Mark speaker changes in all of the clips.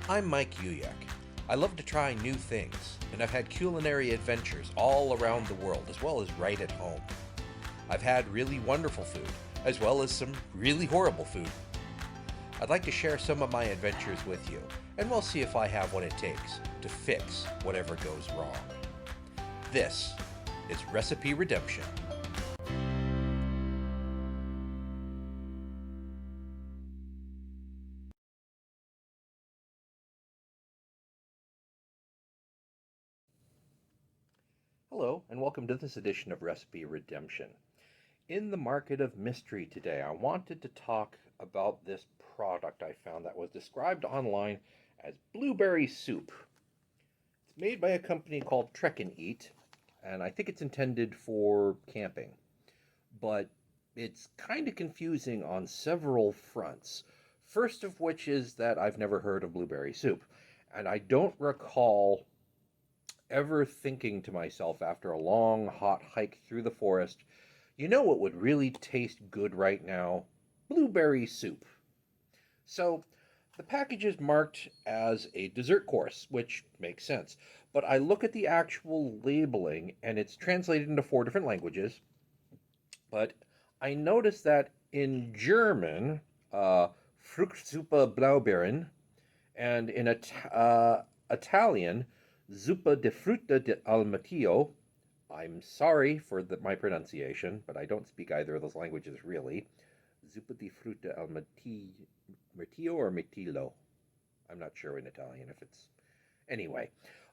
Speaker 1: I'm Mike Uyak. I love to try new things, and I've had culinary adventures all around the world, as well as right at home. I've had really wonderful food, as well as some really horrible food. I'd like to share some of my adventures with you, and we'll see if I have what it takes to fix whatever goes wrong. This is Recipe Redemption. Hello, and welcome to this edition of Recipe Redemption. In the market of mystery today, I wanted to talk about this product I found that was described online as blueberry soup. It's made by a company called Trek and Eat, and I think it's intended for camping. But it's kind of confusing on several fronts. First of which is that I've never heard of blueberry soup, and I don't recall ever thinking to myself after a long, hot hike through the forest, you know what would really taste good right now? Blueberry soup. So the package is marked as a dessert course, which makes sense. But I look at the actual labeling and it's translated into 4 different languages. But I notice that in German, Fruchtsuppe Blaubeeren, and in Italian, Zuppa di frutta al mattio. I'm sorry for my pronunciation, but I don't speak either of those languages really. Zuppa di frutta al mattio or mattillo. I'm not sure in Italian if it's... Anyway,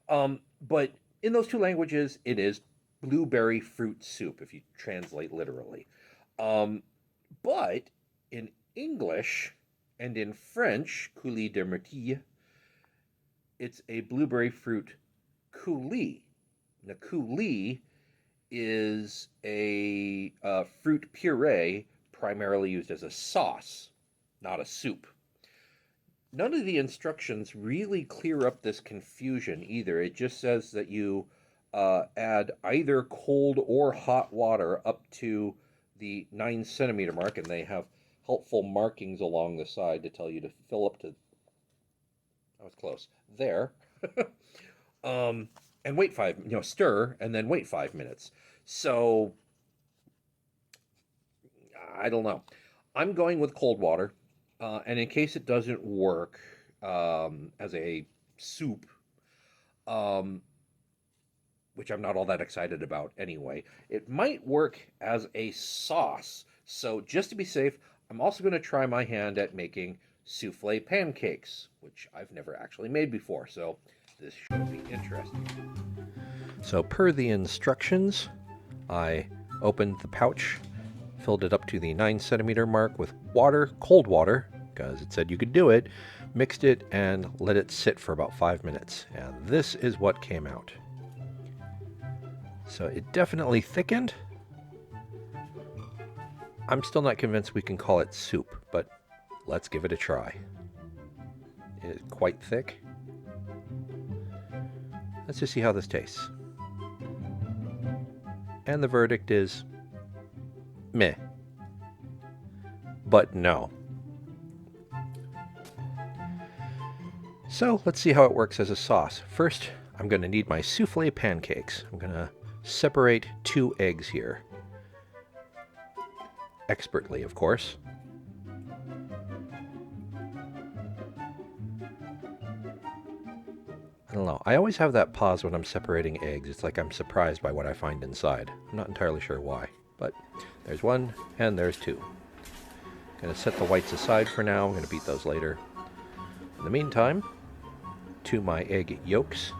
Speaker 1: but in those 2 languages, it is blueberry fruit soup, if you translate literally. But in English and in French, coulis de myrtille, it's a blueberry fruit coulis. Now, coulis is a fruit puree primarily used as a sauce, not a soup. None of the instructions really clear up this confusion either. It just says that you add either cold or hot water up to the 9 centimeter mark, and they have helpful markings along the side to tell you to fill up to... I was close. There. And wait stir and then wait 5 minutes. So I don't know. I'm going with cold water. And in case it doesn't work as a soup, which I'm not all that excited about anyway, it might work as a sauce. So just to be safe, I'm also going to try my hand at making souffle pancakes, which I've never actually made before. So this should be interesting. So per the instructions, I opened the pouch, filled it up to the 9 centimeter mark with water, cold water, because it said you could do it, mixed it, and let it sit for about 5 minutes. And this is what came out. So it definitely thickened. I'm still not convinced we can call it soup, but let's give it a try. It is quite thick. Let's just see how this tastes. And the verdict is meh. But no. So let's see how it works as a sauce. First, I'm going to need my souffle pancakes. I'm going to separate 2 eggs here. Expertly, of course. I don't know. I always have that pause when I'm separating eggs. It's like I'm surprised by what I find inside. I'm not entirely sure why, but there's 1 and there's 2. I'm going to set the whites aside for now. I'm going to beat those later. In the meantime, to my egg yolks,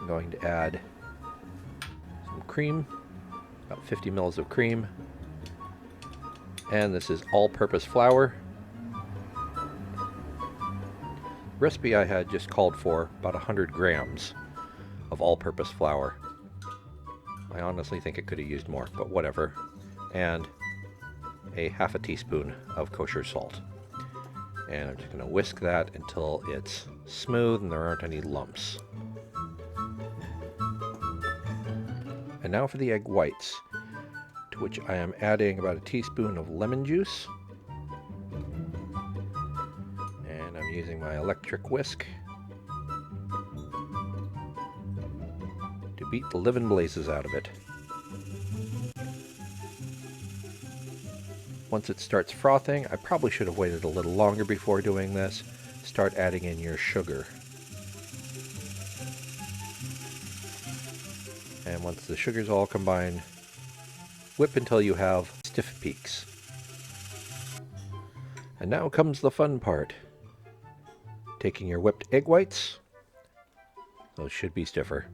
Speaker 1: I'm going to add some cream, about 50 mils of cream, and this is all-purpose flour. Recipe I had just called for about 100 grams of all-purpose flour. I honestly think it could have used more, but whatever. And a half a teaspoon of kosher salt. And I'm just going to whisk that until it's smooth and there aren't any lumps. And now for the egg whites, to which I am adding about a teaspoon of lemon juice. And And I'm using my electric whisk to beat the living blazes out of it. Once it starts frothing, I probably should have waited a little longer before doing this. Start adding in your sugar. And once the sugar's all combined, whip until you have stiff peaks. And now comes the fun part. Taking your whipped egg whites, those should be stiffer,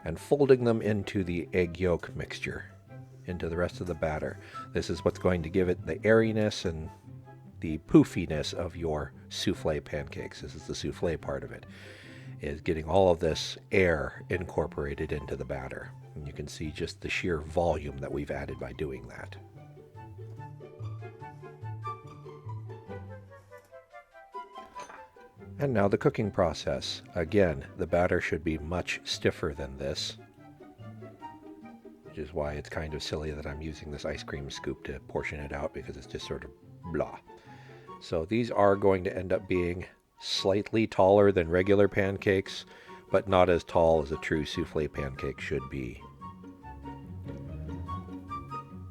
Speaker 1: and folding them into the egg yolk mixture, into the rest of the batter. This is what's going to give it the airiness and the poofiness of your souffle pancakes. This is the souffle part of it, is getting all of this air incorporated into the batter. And you can see just the sheer volume that we've added by doing that. And now the cooking process. Again, the batter should be much stiffer than this, which is why it's kind of silly that I'm using this ice cream scoop to portion it out, because it's just sort of blah. So these are going to end up being slightly taller than regular pancakes, but not as tall as a true souffle pancake should be.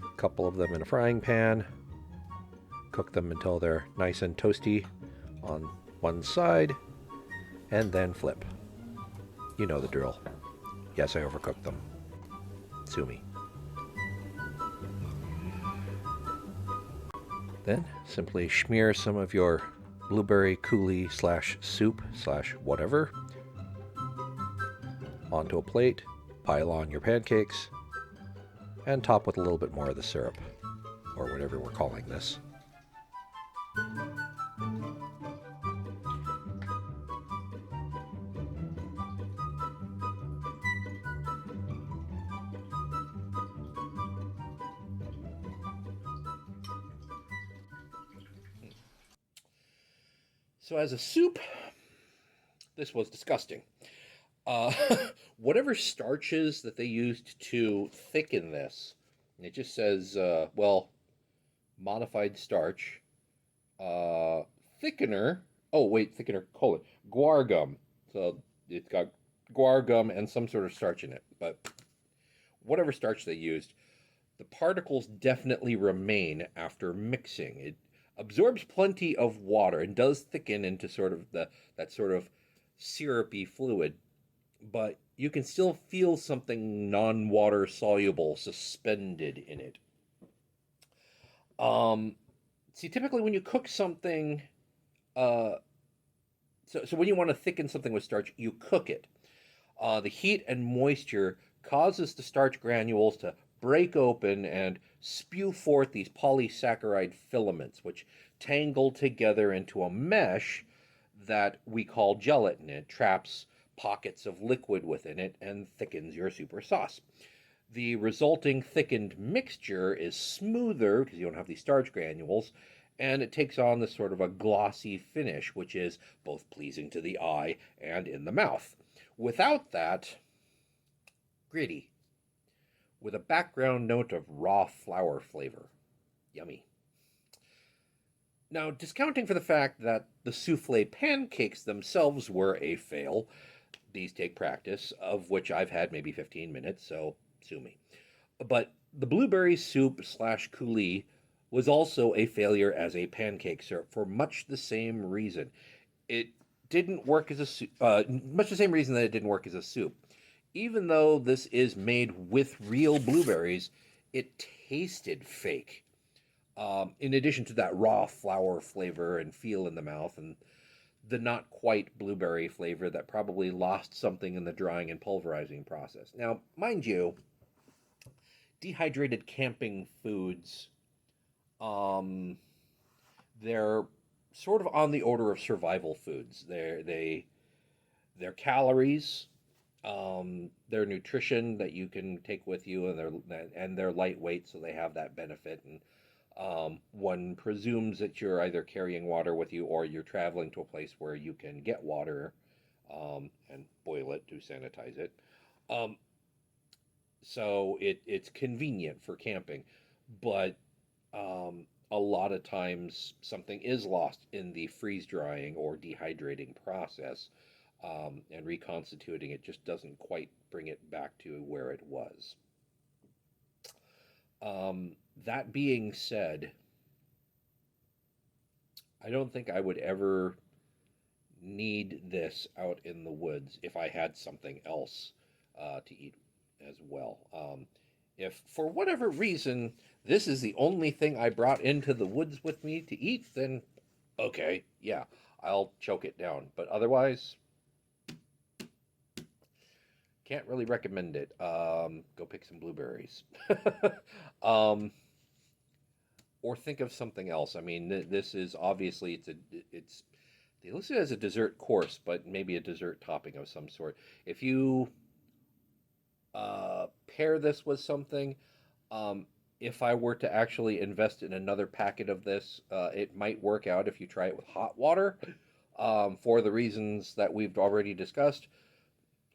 Speaker 1: A couple of them in a frying pan. Cook them until they're nice and toasty on one side, and then flip. You know the drill. Yes, I overcooked them. Sue me. Then simply smear some of your blueberry coulis / soup / whatever onto a plate, pile on your pancakes, and top with a little bit more of the syrup, or whatever we're calling this. So as a soup, this was disgusting. Uh, Whatever starches that they used to thicken this, it just says, modified starch, uh, thickener. Oh, wait, thickener, colon, guar gum. So it's got guar gum and some sort of starch in it. But whatever starch they used, the particles definitely remain after mixing. It absorbs plenty of water and does thicken into sort of that sort of syrupy fluid, but you can still feel something non-water soluble suspended in it. See, typically when you cook something, uh, so when you want to thicken something with starch, you cook it. The heat and moisture causes the starch granules to break open and spew forth these polysaccharide filaments, which tangle together into a mesh that we call gelatin. It traps pockets of liquid within it and thickens your super sauce. The resulting thickened mixture is smoother because you don't have these starch granules, and it takes on this sort of a glossy finish, which is both pleasing to the eye and in the mouth. Without that, gritty, with a background note of raw flour flavor. Yummy. Now, discounting for the fact that the souffle pancakes themselves were a fail, these take practice, of which I've had maybe 15 minutes, so sue me. But the blueberry soup / coulis was also a failure as a pancake syrup for much the same reason. It didn't work as a soup, much the same reason that it didn't work as a soup. Even though this is made with real blueberries, it tasted fake. In addition to that raw flour flavor and feel in the mouth, and the not quite blueberry flavor that probably lost something in the drying and pulverizing process. Now, mind you, dehydrated camping foods, um, they're sort of on the order of survival foods. Their calories, their nutrition that you can take with you, and they're lightweight, so they have that benefit. And one presumes that you're either carrying water with you or you're traveling to a place where you can get water and boil it to sanitize it. Um, so it's convenient for camping, but a lot of times something is lost in the freeze drying or dehydrating process, and reconstituting it just doesn't quite bring it back to where it was. That being said, I don't think I would ever need this out in the woods if I had something else to eat as well. If for whatever reason this is the only thing I brought into the woods with me to eat, then okay, yeah, I'll choke it down. But otherwise, can't really recommend it. Go pick some blueberries. um, or think of something else. I mean, this is obviously it's they list it as a dessert course, but maybe a dessert topping of some sort. If you pair this with something, um, if I were to actually invest in another packet of this, it might work out if you try it with hot water. For the reasons that we've already discussed,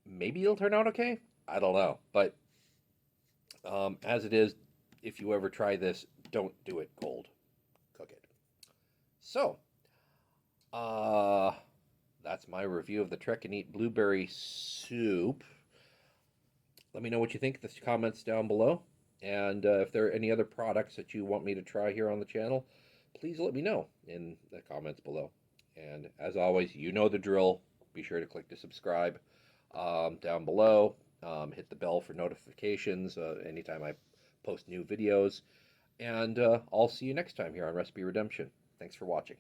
Speaker 1: maybe it'll turn out okay. I don't know, but as it is, if you ever try this, don't do it cold. Cook it. So, uh, that's my review of the Trek and Eat blueberry soup. Let me know what you think in the comments down below. And if there are any other products that you want me to try here on the channel, please let me know in the comments below. And as always, you know the drill. Be sure to click to subscribe down below. Hit the bell for notifications anytime I post new videos. And I'll see you next time here on Recipe Redemption. Thanks for watching.